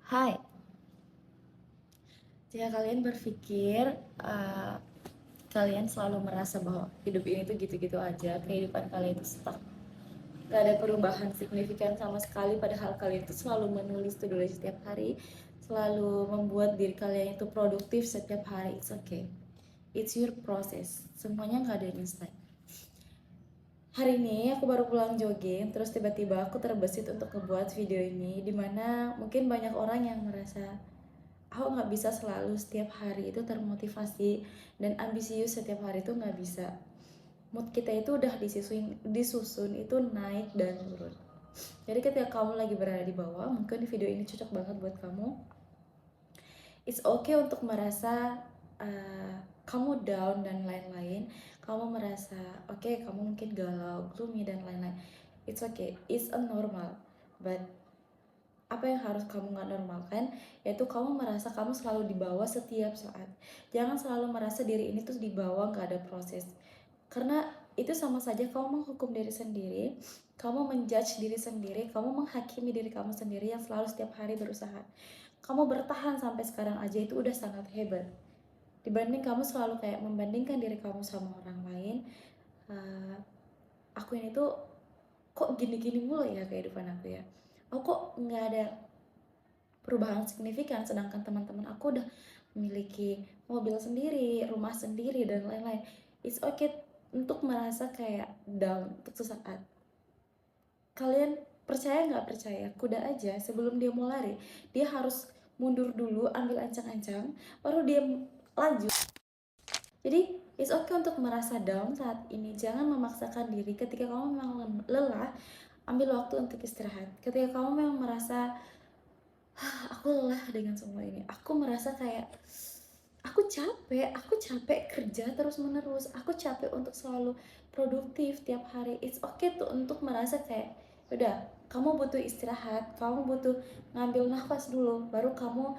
Hai, jika kalian berpikir kalian selalu merasa bahwa hidup ini tuh gitu-gitu aja, kehidupan kalian itu stuck, gak ada perubahan signifikan sama sekali, padahal kalian itu selalu menulis to-do list setiap hari, selalu membuat diri kalian itu produktif setiap hari. It's okay, it's your process, semuanya gak ada yang instan. Hari ini aku baru pulang jogging, terus tiba-tiba aku terbesit untuk ngebuat video ini, dimana mungkin banyak orang yang merasa aku nggak bisa selalu setiap hari itu termotivasi dan ambisius setiap hari itu nggak bisa. Mood kita itu udah disusun itu naik dan turun. Jadi ketika kamu lagi berada di bawah, mungkin video ini cocok banget buat kamu. It's okay untuk merasa kamu down dan lain-lain. Kamu merasa okay, kamu mungkin galau, gloomy dan lain-lain. It's okay, it's a normal. But apa yang harus kamu nggak normalkan, yaitu kamu merasa kamu selalu di bawah setiap saat. Jangan selalu merasa diri ini tuh di bawah, nggak ada proses, karena itu sama saja kamu menghukum diri sendiri, kamu menjudge diri sendiri, kamu menghakimi diri kamu sendiri yang selalu setiap hari berusaha. Kamu bertahan sampai sekarang aja itu udah sangat hebat, dibanding kamu selalu kayak membandingkan diri kamu sama orang lain. Aku ini tuh kok gini-gini mulu ya kehidupan aku ya, aku kok nggak ada perubahan signifikan, sedangkan teman-teman aku udah memiliki mobil sendiri, rumah sendiri dan lain-lain. It's okay untuk merasa kayak down untuk sesaat. Kalian percaya nggak percaya, kuda aja sebelum dia mau lari, dia harus mundur dulu, ambil ancang-ancang, baru dia laju. Jadi it's okay untuk merasa down saat ini. Jangan memaksakan diri. Ketika kamu memang lelah, ambil waktu untuk istirahat. Ketika kamu memang merasa aku lelah dengan semua ini, aku merasa kayak aku capek kerja terus menerus, aku capek untuk selalu produktif tiap hari. It's okay tuh untuk merasa kayak udah, kamu butuh istirahat, kamu butuh ngambil nafas dulu, baru kamu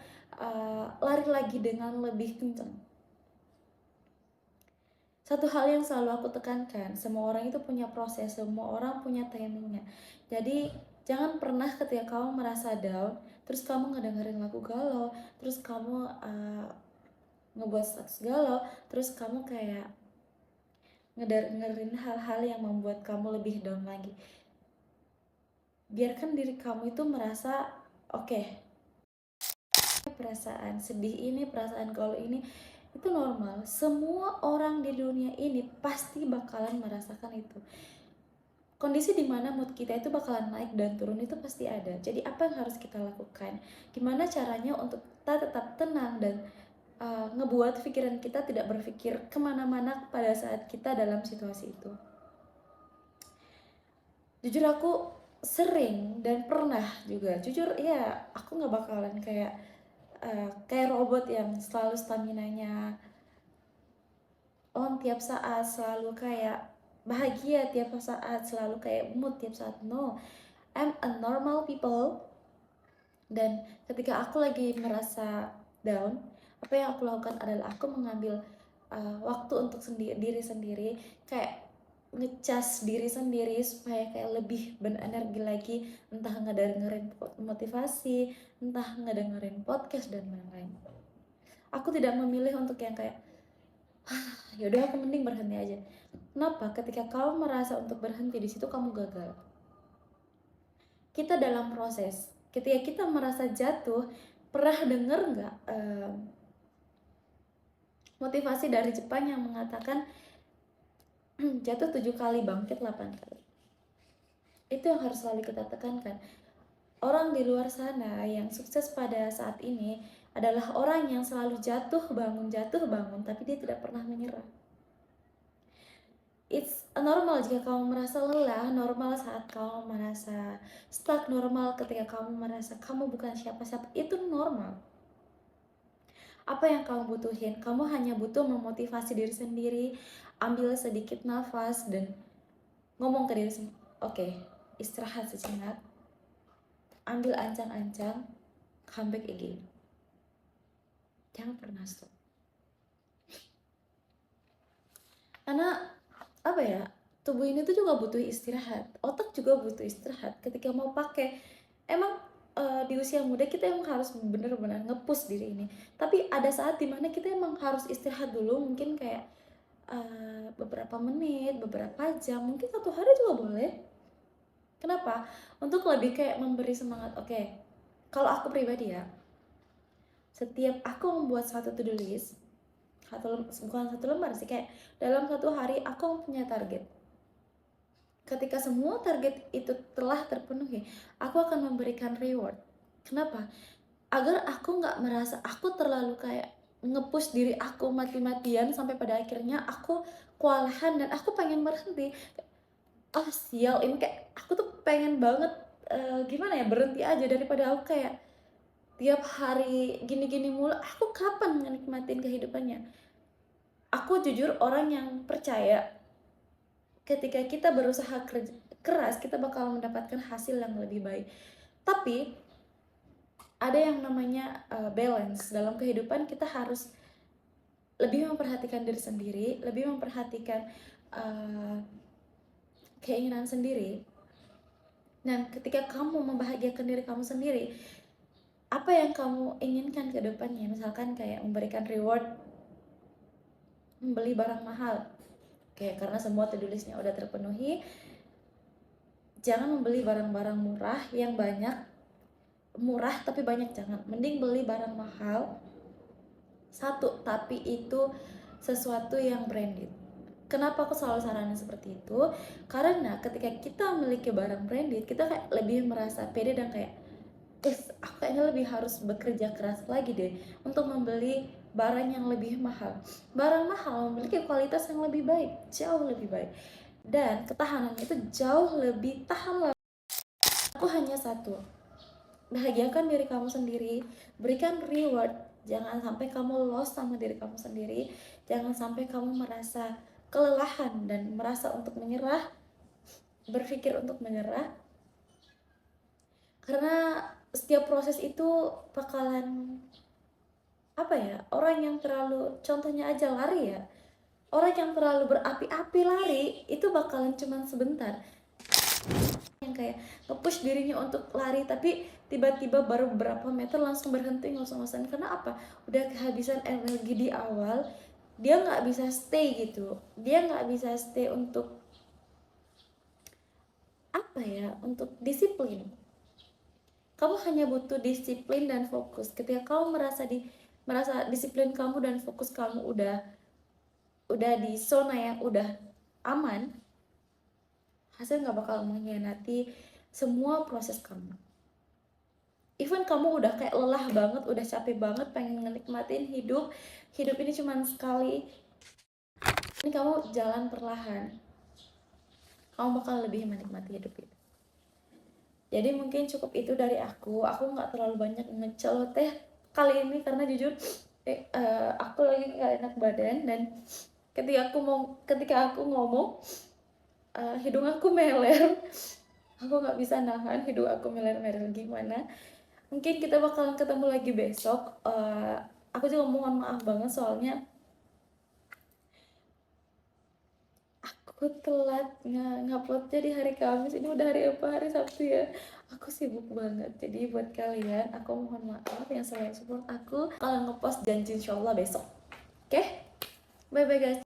lari lagi dengan lebih kencang. Satu hal yang selalu aku tekankan, semua orang itu punya proses, semua orang punya timingnya. Jadi jangan pernah ketika kamu merasa down, terus kamu ngedengerin lagu galau, terus kamu ngebuat status galau, terus kamu kayak ngedengerin hal-hal yang membuat kamu lebih down lagi. Biarkan diri kamu itu merasa oke, perasaan sedih ini, perasaan galau ini itu normal. Semua orang di dunia ini pasti bakalan merasakan itu. Kondisi dimana mood kita itu bakalan naik dan turun itu pasti ada. Jadi apa yang harus kita lakukan? Gimana caranya untuk kita tetap tenang dan ngebuat pikiran kita tidak berpikir kemana-mana pada saat kita dalam situasi itu? Jujur aku sering dan pernah juga, jujur ya, aku nggak bakalan kayak robot yang selalu staminanya on tiap saat, selalu kayak bahagia tiap saat, selalu kayak mood tiap saat. No, I'm a normal people. Dan ketika aku lagi merasa down, apa yang aku lakukan adalah aku mengambil waktu untuk diri sendiri, kayak ngecas diri sendiri supaya kayak lebih berenergi lagi, entah ngedengerin motivasi, entah ngedengerin podcast dan lain-lain. Aku tidak memilih untuk yang kayak yaudah aku mending berhenti aja. Kenapa? Ketika kamu merasa untuk berhenti, di situ kamu gagal. Kita dalam proses. Ketika kita merasa jatuh, pernah denger nggak motivasi dari Jepang yang mengatakan jatuh 7 kali, bangkit 8 kali? Itu yang harus selalu kita tekankan. Orang di luar sana yang sukses pada saat ini adalah orang yang selalu jatuh bangun, tapi dia tidak pernah menyerah. It's normal jika kamu merasa lelah, normal saat kamu merasa stuck, normal ketika kamu merasa kamu bukan siapa-siapa, itu normal. Apa yang kamu butuhin? Kamu hanya butuh memotivasi diri sendiri, ambil sedikit nafas dan ngomong ke diri sendiri, oke, istirahat sejenak, ambil ancang-ancang, come back again. Jangan pernah stop. Karena apa ya, tubuh ini tuh juga butuh istirahat, otak juga butuh istirahat. Ketika mau pakai, emang di usia muda kita emang harus bener-bener nge-push diri ini, tapi ada saat dimana kita emang harus istirahat dulu, mungkin kayak beberapa menit, beberapa jam, mungkin 1 hari juga boleh. Kenapa? Untuk lebih kayak memberi semangat. Oke, kalau aku pribadi ya, setiap aku membuat satu to do list, bukan satu lembar sih, kayak dalam 1 hari aku punya target. Ketika semua target itu telah terpenuhi, aku akan memberikan reward. Kenapa? Agar aku nggak merasa aku terlalu kayak nge-push diri aku mati-matian sampai pada akhirnya aku kewalahan dan aku pengen berhenti. Oh sial, ini kayak aku tuh pengen banget gimana ya, berhenti aja daripada aku kayak tiap hari gini-gini mulu. Aku kapan menikmatin kehidupannya? Aku jujur orang yang percaya ketika kita berusaha keras, kita bakal mendapatkan hasil yang lebih baik. Tapi ada yang namanya balance dalam kehidupan. Kita harus lebih memperhatikan diri sendiri, lebih memperhatikan keinginan sendiri. Dan ketika kamu membahagiakan diri kamu sendiri, apa yang kamu inginkan ke depannya, misalkan kayak memberikan reward, membeli barang mahal, kayak karena semua to-do listnya udah terpenuhi, jangan membeli barang-barang murah yang banyak, murah tapi banyak jangan, mending beli barang mahal satu tapi itu sesuatu yang branded. Kenapa aku selalu saranin seperti itu? Karena ketika kita memiliki barang branded, kita kayak lebih merasa pede dan kayak, aku kayaknya lebih harus bekerja keras lagi deh untuk membeli barang yang lebih mahal. Barang mahal memiliki kualitas yang lebih baik, jauh lebih baik, dan ketahanannya itu jauh lebih tahan. Aku hanya satu, bahagiakan diri kamu sendiri, berikan reward. Jangan sampai kamu lost sama diri kamu sendiri, jangan sampai kamu merasa kelelahan dan merasa untuk menyerah, berpikir untuk menyerah, karena setiap proses itu bakalan apa ya, orang yang terlalu, contohnya aja lari ya, orang yang terlalu berapi-api lari itu bakalan cuman sebentar, yang kayak nge-push dirinya untuk lari tapi tiba-tiba baru beberapa meter langsung berhenti ngos-ngosan. Karena apa? Udah kehabisan energi di awal, dia nggak bisa stay gitu, dia nggak bisa stay untuk apa ya, untuk disiplin. Kamu hanya butuh disiplin dan fokus. Ketika kamu merasa disiplin kamu dan fokus kamu udah di zona yang udah aman, hasil nggak bakal mengkhianati semua proses kamu. Even kamu udah kayak lelah banget, udah capek banget, pengen menikmatin hidup ini cuma sekali, ini kamu jalan perlahan, kamu bakal lebih menikmati hidup itu. Jadi mungkin cukup itu dari aku nggak terlalu banyak ngeceloteh kali ini karena jujur aku lagi nggak enak badan, dan ketika aku ngomong hidung aku meler. Aku nggak bisa nahan hidung aku meler-meler gimana. Mungkin kita bakalan ketemu lagi besok. Aku juga mohon maaf banget soalnya aku telat nguploadnya di hari Kamis. Ini udah hari apa? Hari Sabtu ya. Aku sibuk banget. Jadi buat kalian, aku mohon maaf yang selalu support aku. Kalau ngepost janji insyaallah besok. Oke? Bye bye guys.